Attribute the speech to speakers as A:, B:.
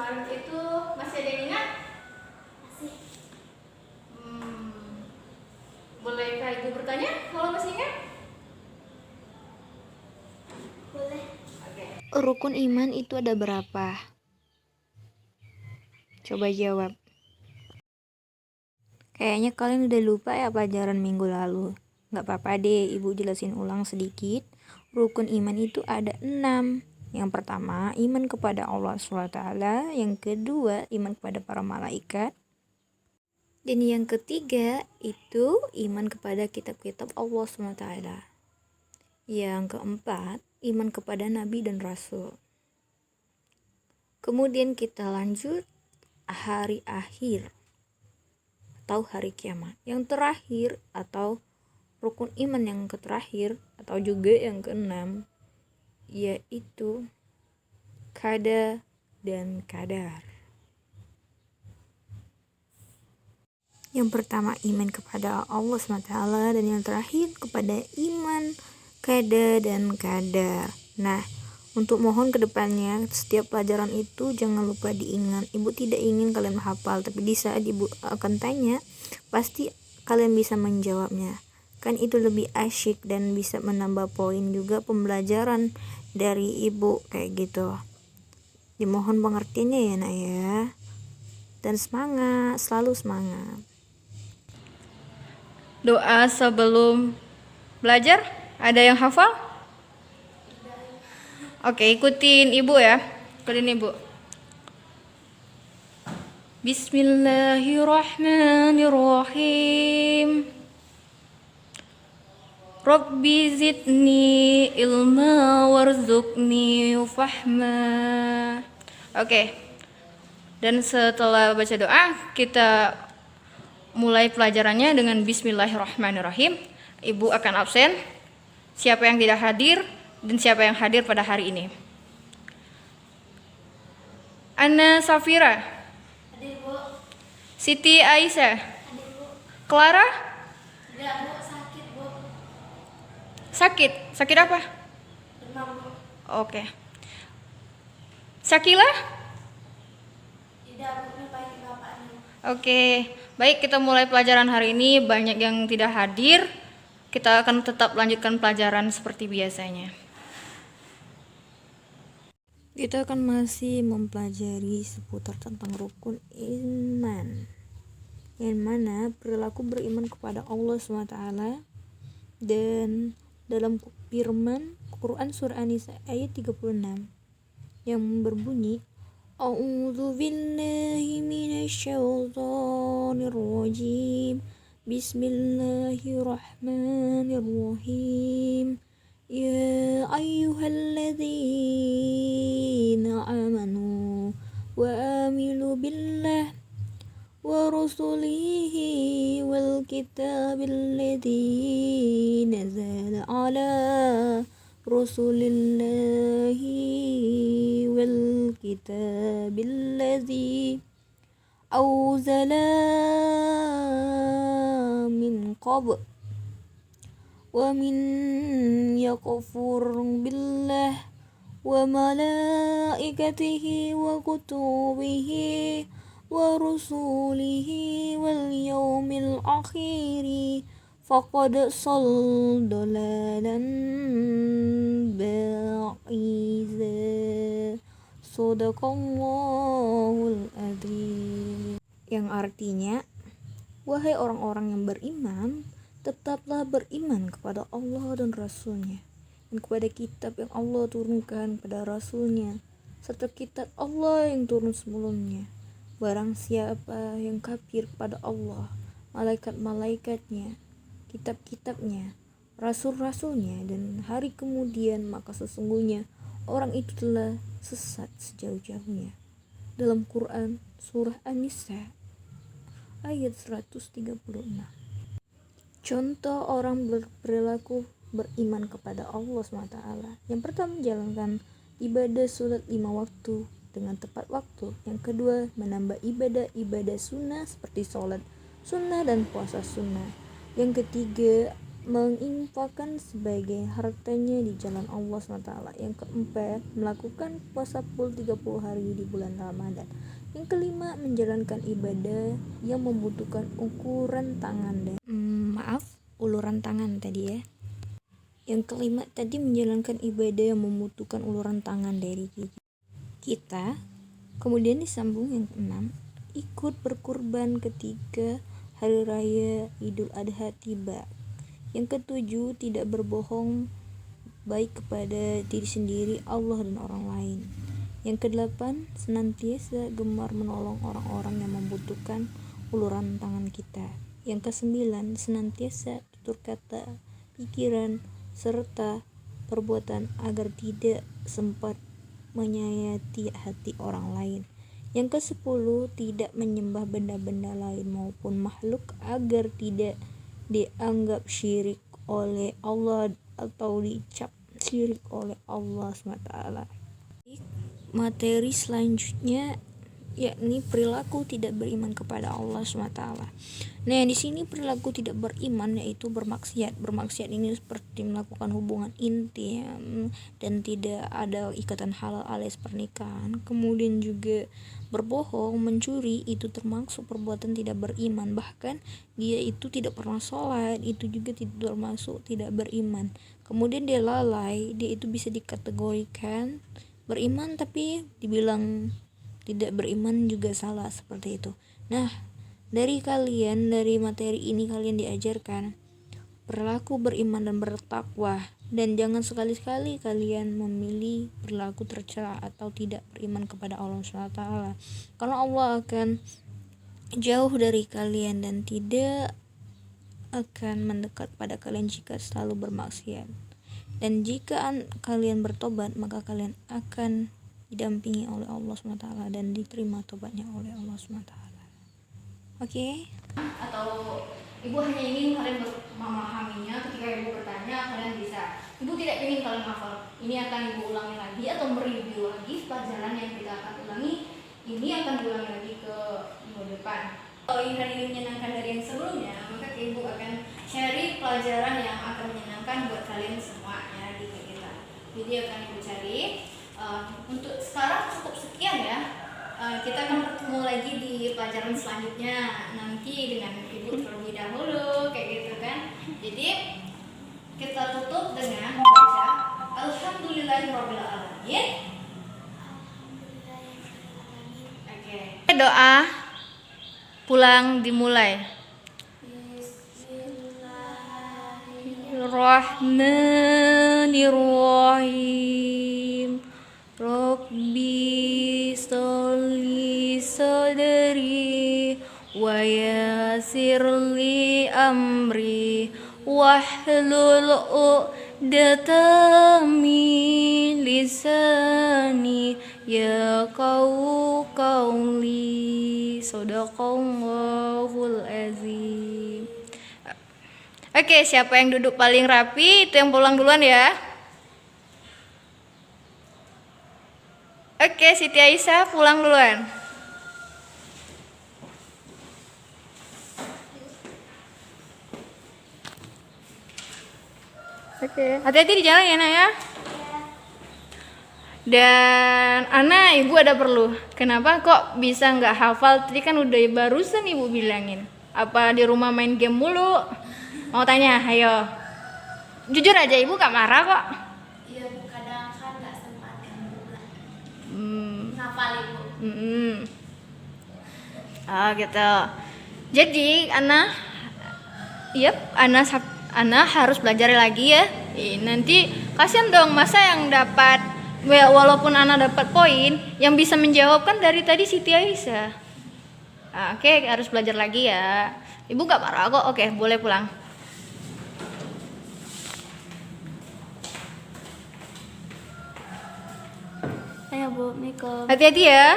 A: kemarin itu masih ada yang ingat?
B: Masih.
A: Bolehkah Ibu bertanya kalau masih ingat?
B: Boleh.
A: Oke.
C: Rukun iman itu ada berapa? Coba jawab. Kayaknya kalian udah lupa ya pelajaran minggu lalu. Gak apa-apa deh, Ibu jelasin ulang sedikit. Rukun iman itu ada 6. Yang pertama, iman kepada Allah SWT. Yang kedua, iman kepada para malaikat. Dan yang ketiga, itu iman kepada kitab-kitab Allah SWT. Yang keempat, iman kepada Nabi dan Rasul. Kemudian kita lanjut hari akhir atau hari kiamat. Yang terakhir atau rukun iman yang terakhir atau juga yang keenam yaitu qada dan qadar. Yang pertama iman kepada Allah SWT dan yang terakhir kepada iman qada dan qadar. Nah, untuk mohon kedepannya setiap pelajaran itu jangan lupa diingat. Ibu tidak ingin kalian hafal, tapi di saat Ibu akan tanya pasti kalian bisa menjawabnya. Kan itu lebih asyik dan bisa menambah poin juga pembelajaran dari Ibu kayak gitu. Dimohon pengertiannya ya nak ya. Dan semangat, selalu semangat.
A: Doa sebelum belajar, ada yang hafal? Oke, ikutin Ibu ya. Ikutin Ibu. Bismillahirrahmanirrahim. Rabbi zidni ilma warzuqni fahma. Oke. Dan setelah baca doa, kita mulai pelajarannya dengan bismillahirrahmanirrahim. Ibu akan absen. Siapa yang tidak hadir dan siapa yang hadir pada hari ini? Ana Safira.
B: Hadir, Bu.
A: Siti Aisyah.
B: Hadir, Bu.
A: Clara?
B: Tidak, Bu. Sakit, Bu.
A: Sakit? Sakit apa?
B: Demam, Bu.
A: Oke. Syakila?
B: Tidak, Bu. Ini pagi bapaknya.
A: Oke. Baik, kita mulai pelajaran hari ini. Banyak yang tidak hadir. Kita akan tetap lanjutkan pelajaran seperti biasanya.
C: Kita akan masih mempelajari seputar tentang rukun iman. Yang mana perilaku beriman kepada Allah SWT. Dan dalam firman Quran surah An-Nisa ayat 36 yang berbunyi A'udzu billahi minasyaitonir rajim. Bismillahirrahmanirrahim. Ya ayyuhalladzina amanu wa aminu billah wa rusulihi wal kitabil ladzi nazala ala rasulillahi wal kitabil ladzi awzala min qabl wa min yakfur billah wa malaikatihi wa kutubihi wa rusulihi wal yaumil akhiri faqad dalalan ba'iza. Shadaqallahul adzim. Yang artinya, wahai orang-orang yang beriman, tetaplah beriman kepada Allah dan Rasulnya, dan kepada kitab yang Allah turunkan kepada Rasulnya, serta kitab Allah yang turun sebelumnya. Barang siapa yang kafir kepada Allah, malaikat-malaikatnya, kitab-kitabnya, rasul-rasulnya, dan hari kemudian, maka sesungguhnya orang itu telah sesat sejauh-jauhnya. Dalam Quran surah An-Nisa ayat 136. Contoh orang berperilaku beriman kepada Allah SWT. Yang pertama, menjalankan ibadah sholat 5 waktu dengan tepat waktu. Yang kedua, menambah ibadah-ibadah sunnah seperti sholat sunnah dan puasa sunnah. Yang ketiga, menginfakkan sebagai hartanya di jalan Allah SWT. Yang keempat, melakukan puasa full 30 hari di bulan Ramadan. Yang kelima, menjalankan ibadah yang membutuhkan ukuran tangan dan uluran tangan tadi ya. Yang kelima tadi, menjalankan ibadah yang membutuhkan uluran tangan dari kita. Kemudian disambung yang keenam, ikut berkurban ketika hari raya Idul Adha tiba. Yang ketujuh, tidak berbohong baik kepada diri sendiri, Allah dan orang lain. Yang kedelapan, senantiasa gemar menolong orang-orang yang membutuhkan uluran tangan kita. Yang kesembilan, senantiasa tutur kata, pikiran, serta perbuatan agar tidak sempat menyayati hati orang lain. Yang kesepuluh, tidak menyembah benda-benda lain maupun makhluk agar tidak dianggap syirik oleh Allah atau dicap syirik oleh Allah SWT. Materi selanjutnya yakni perilaku tidak beriman kepada Allah SWT. Nah, di sini perilaku tidak beriman yaitu bermaksiat. Bermaksiat ini seperti melakukan hubungan intim dan tidak ada ikatan halal alias pernikahan. Kemudian juga berbohong, mencuri, itu termasuk perbuatan tidak beriman. Bahkan dia itu tidak pernah sholat, itu juga tidak termasuk tidak beriman. Kemudian dia lalai, dia itu bisa dikategorikan beriman tapi dibilang tidak beriman juga salah, seperti itu. Nah, dari materi ini kalian diajarkan perilaku beriman dan bertakwa, dan jangan sekali-kali kalian memilih perilaku tercela atau tidak beriman kepada Allah SWT, karena Allah akan jauh dari kalian dan tidak akan mendekat pada kalian jika selalu bermaksiat. Dan jika kalian bertobat, maka kalian akan didampingi oleh Allah SWT dan diterima tobatnya oleh Allah SWT. Oke?
A: Atau ibu hanya ingin kalian memahaminya, ketika ibu bertanya kalian bisa. Ibu tidak ingin kalian hafal. Ini akan ibu ulangi lagi atau mereview lagi pelajaran yang kita akan ulangi. Ini akan diulangi lagi ke minggu depan. Kalau ingin menyenangkan dari yang sebelumnya, maka ibu akan cari pelajaran yang akan menyenangkan buat kalian semua ya di kita. Jadi akan ibu cari. Untuk sekarang cukup sekian ya. Kita akan bertemu lagi di pelajaran selanjutnya nanti dengan ibu terlebih dahulu kayak gitu kan. Jadi kita tutup dengan membaca Alhamdulillahirobbilalamin. Oke. Doa pulang dimulai. Bismillahirrahmanirrahim. Rabbi sholli sadri wa yassirli amri wahlul 'uqdatam min lisani yafqahu qawli. Shadaqallahul azim. Oke, siapa yang duduk paling rapi itu yang pulang duluan ya. Oke, Siti Aisyah pulang duluan. Oke, hati-hati di jalan ya, Nak ya. Dan Ana, ibu ada perlu. Kenapa kok bisa nggak hafal? Tadi kan udah barusan ibu bilangin. Apa di rumah main game mulu? Mau tanya, ayo. Jujur aja, ibu gak marah kok.
B: Iya bu, kadang kan nggak sempat kan bu. Ngapal ibu.
A: Oh gitu. Jadi Ana harus belajar lagi ya. Nanti kasihan dong, masa yang dapat walaupun Ana dapat poin, yang bisa menjawab kan dari tadi Siti Aisyah. Oke, harus belajar lagi ya. Ibu gak marah kok. Oke, boleh pulang.
B: Ayo bu, Miko.
A: Hati-hati ya.